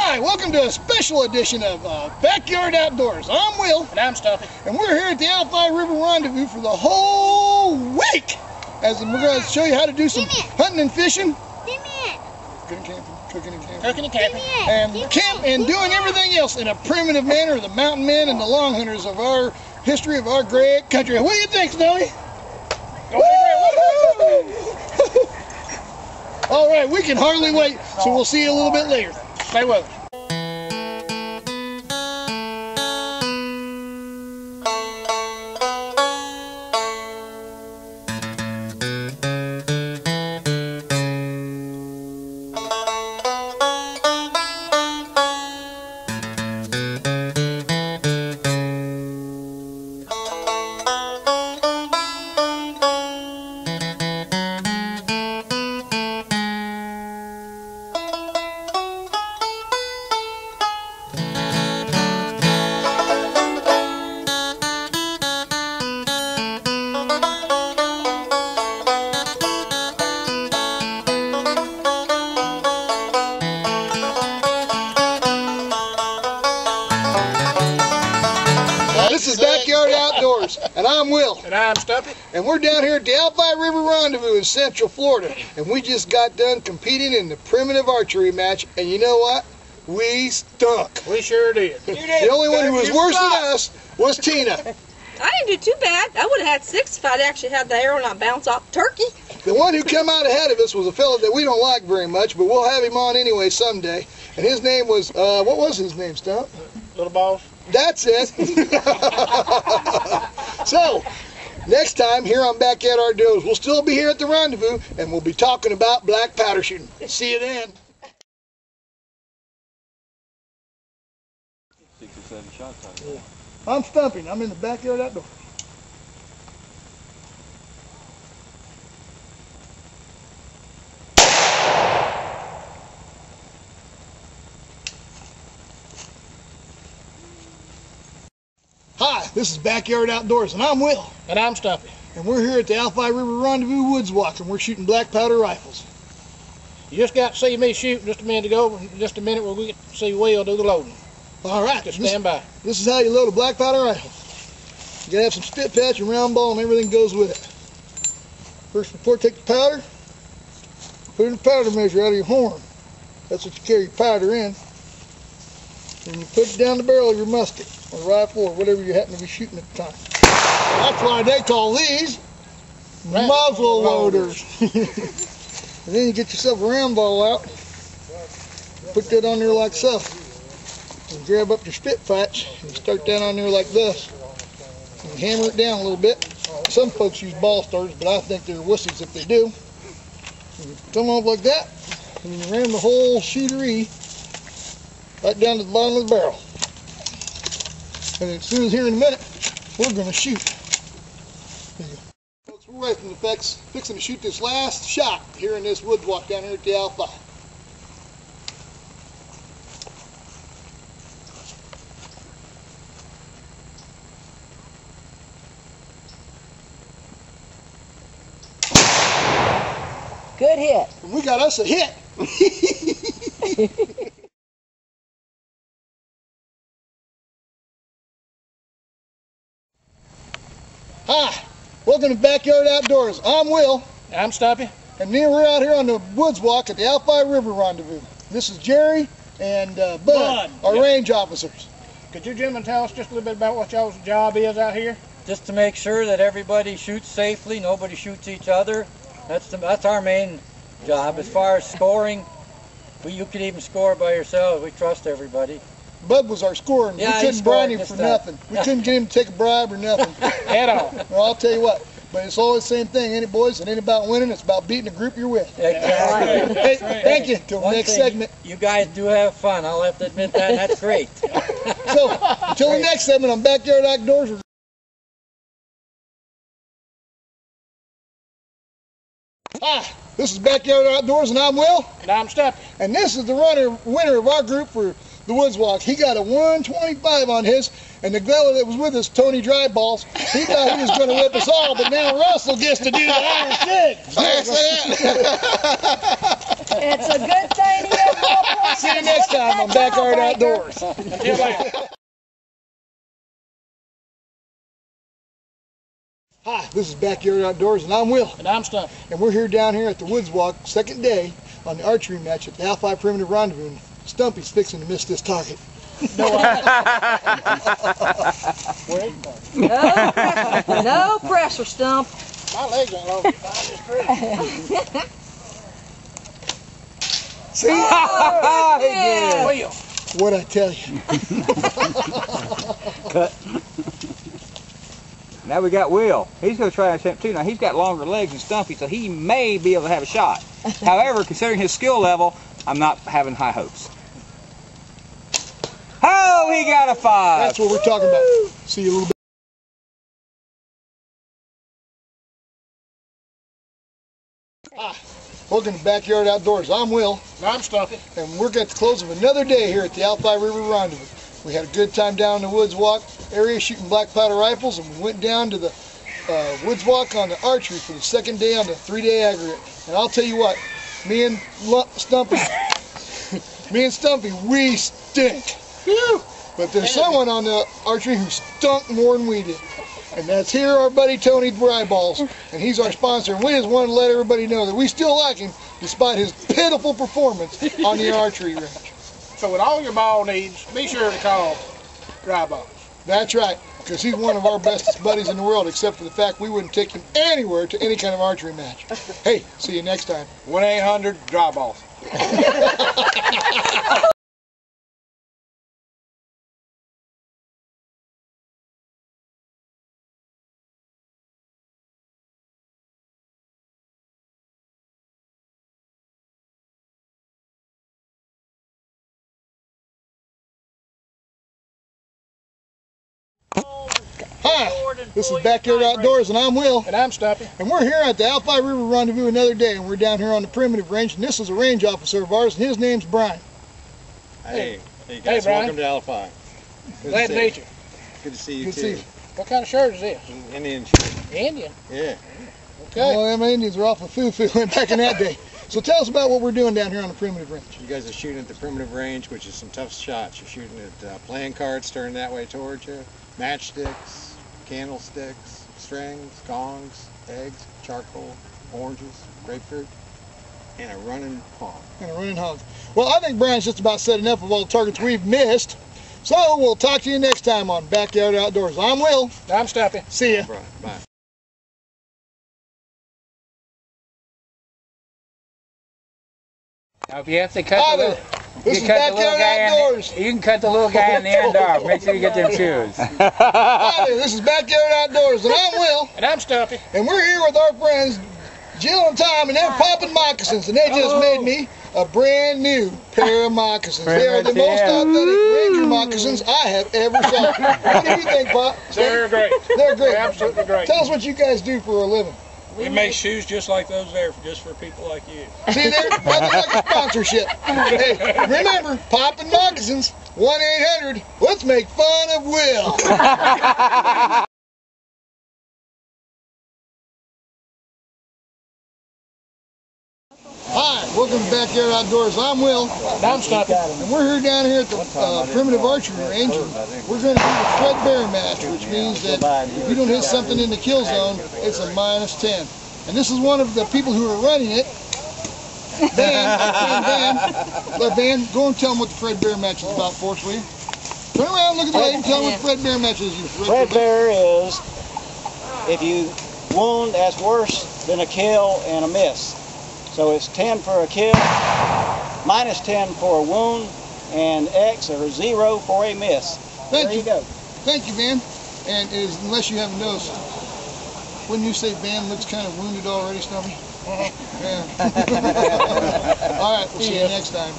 Hi, welcome to a special edition of Backyard Outdoors. I'm Will. And I'm Stumpy. And we're here at the Alphi River Rendezvous for the whole week. As we're going to show you how to do some hunting and fishing. Cooking and camping. And doing everything else in a primitive manner. The mountain men and the long hunters of our history, of our great country. What do you think, Snowy? All right, we can hardly wait, so we'll see you a little bit later. Stay with us. This is Backyard Outdoors, and I'm Will. And I'm Stumpy. And we're down here at the Alphi River Rendezvous in Central Florida. And we just got done competing in the primitive archery match, and you know what? We stunk. We sure did. The only one who was worse than us was Tina. I didn't do too bad. I would have had 6 if I'd actually had the arrow not bounce off the turkey. The one who came out ahead of us was a fellow that we don't like very much, but we'll have him on anyway someday. And his name was, what was his name, Stump? Little Boss. That's it. So, next time here on Backyard Outdoors, we'll still be here at the rendezvous, and we'll be talking about black powder shooting. See you then. 6 or 7 shots on it. I'm Stumpy, and I'm in the Backyard Outdoors. Hi, this is Backyard Outdoors, and I'm Will. And I'm Stumpy. And we're here at the Alphi River Rendezvous Woods Walk, and we're shooting black powder rifles. You just got to see me shoot just a minute ago. In just a minute we'll get to see Will do the loading. All right. Just stand by. This is how you load a black powder rifle. You gotta have some spit patch and round ball and everything goes with it. First, before take the powder, put in the powder measure out of your horn. That's what you carry your powder in. And you put it down the barrel of your musket or rifle or whatever you happen to be shooting at the time. That's why they call these muzzle loaders. And then you get yourself a round ball out, put that on there like so. And grab up your spit patch and start down on there like this. And hammer it down a little bit. Some folks use ball starters, but I think they're wussies if they do. And you come off like that, and you ram the whole shootery right down to the bottom of the barrel. And as soon as here in a minute, we're going to shoot. There you go. Folks, we're right from the fixing to shoot this last shot here in this woods walk down here at the Alphi. Good hit. And we got us a hit. Hi, welcome to Backyard Outdoors. I'm Will. I'm Stumpy. And then we're out here on the woods walk at the Alphi River Rendezvous. This is Jerry and Bud, our range officers. Could you gentlemen tell us just a little bit about what y'all's job is out here? Just to make sure that everybody shoots safely, nobody shoots each other. That's our main job. As far as scoring, you could even score by yourself. We trust everybody. Bud was our scorer, and Yeah, we couldn't bribe him just for that. nothing. We couldn't get him to take a bribe or nothing. At all. Well, I'll tell you what, but it's always the same thing, ain't it, boys? It ain't about winning, it's about beating the group you're with. Exactly. Hey, thank you. Till the One next thing, segment. You guys do have fun. I'll have to admit that, and that's great. So, until the next segment on Backyard Outdoors. Hi, this is Backyard Outdoors, and I'm Will. And I'm Stumpy. And this is the winner of our group for the Woods Walk. He got a 125 on his, and the fellow that was with us, Tony Dryballs, he thought he was going to whip us all, but now Russell gets to do the iron stick. It's a good thing he has ballpoint. See you next time on Backyard Outdoors. Until later. Hi, this is Backyard Outdoors, and I'm Will. And I'm Stumpy. And we're here down here at the Woods Walk, second day on the archery match at the Alphi Primitive Rendezvous. And Stumpy's fixing to miss this target. No, No pressure, Stump. my legs ain't long enough to climb this tree. See? Yeah. Will. What'd I tell you? Cut. Now we got Will. He's going to try to attempt too. Now he's got longer legs than Stumpy, so he may be able to have a shot. However, considering his skill level, I'm not having high hopes. Oh, he got a 5. That's what we're talking about. See you a little bit. Hi, welcome to Backyard Outdoors. I'm Will, And I'm Stumpy. and we're at the close of another day here at the Alphi River Rendezvous. We had a good time down in the Woods Walk area shooting black powder rifles, and we went down to the Woods Walk on the archery for the second day on the 3-day aggregate. And I'll tell you what, me and Stumpy, we stink. Whew. But there's someone on the archery who stunk more than we did. And that's here our buddy Tony Dryballs, and he's our sponsor. And we just want to let everybody know that we still like him despite his pitiful performance on the archery range. So with all your ball needs, be sure to call Dryballs. That's right, because he's one of our bestest buddies in the world, except for the fact we wouldn't take him anywhere to any kind of archery match. Hey, see you next time. 1-800-Dryballs. Hi, this is Backyard Outdoors, and I'm Will. And I'm Stumpy. And we're here at the Alphi River Rendezvous another day, and we're down here on the primitive range, and this is a range officer of ours, and his name's Brian. Hey guys, Brian. welcome to Alphi. Glad to meet you. Good to see you Good to too. see you. What kind of shirt is this? Indian shirt. Indian. Yeah. Okay. Well, them Indians were awful foo-foo back in that day. So tell us about what we're doing down here on the primitive range. You guys are shooting at the primitive range, which is some tough shots. You're shooting at playing cards turned that way towards you, matchsticks, candlesticks, strings, gongs, eggs, charcoal, oranges, grapefruit, and a running hog. And a running hog. Well, I think Brian's just about said enough of all the targets we've missed. So we'll talk to you next time on Backyard Outdoors. I'm Will. I'm Stumpy. See ya. Bye. Now, if you have to cut Hi the there. little, This you is can cut the little Backyard guy Outdoors. you can cut the little guy on the end off. Make sure you get them shoes. Hi there. This is Backyard Outdoors, and I'm Will. And I'm Stumpy. And we're here with our friends Jill and Tom, and they're popping moccasins, and they just made me a brand new pair of moccasins. They are the most authentic ranger moccasins I have ever saw. What do you think, Pop? They're great. They're great. They're absolutely great. Tell us what you guys do for a living. We make shoes just like those there, just for people like you. See there? Nothing like a sponsorship. Hey, remember, popping moccasins, 1-800, let's make fun of Will. Hi, welcome to Backyard Outdoors. I'm Will, And I'm Stumpy. and we're here down here at the Primitive Archery Range, and we're going to do the Fred Bear match, which means that if you don't hit something in the kill zone, it's a -10. And this is one of the people who are running it, Van, go and tell them what the Fred Bear match is about for us, will you? Turn around, look at the lady, and tell them what the Fred Bear match is. Fred Bear is if you wound, that's worse than a kill and a miss. So it's 10 for a kill, -10 for a wound, and X or 0 for a miss. Thank There you. you go. Thank you, Van. And unless you haven't noticed, when you say Van looks kind of wounded already, Stumpy? Yeah. All right, we'll see you next time.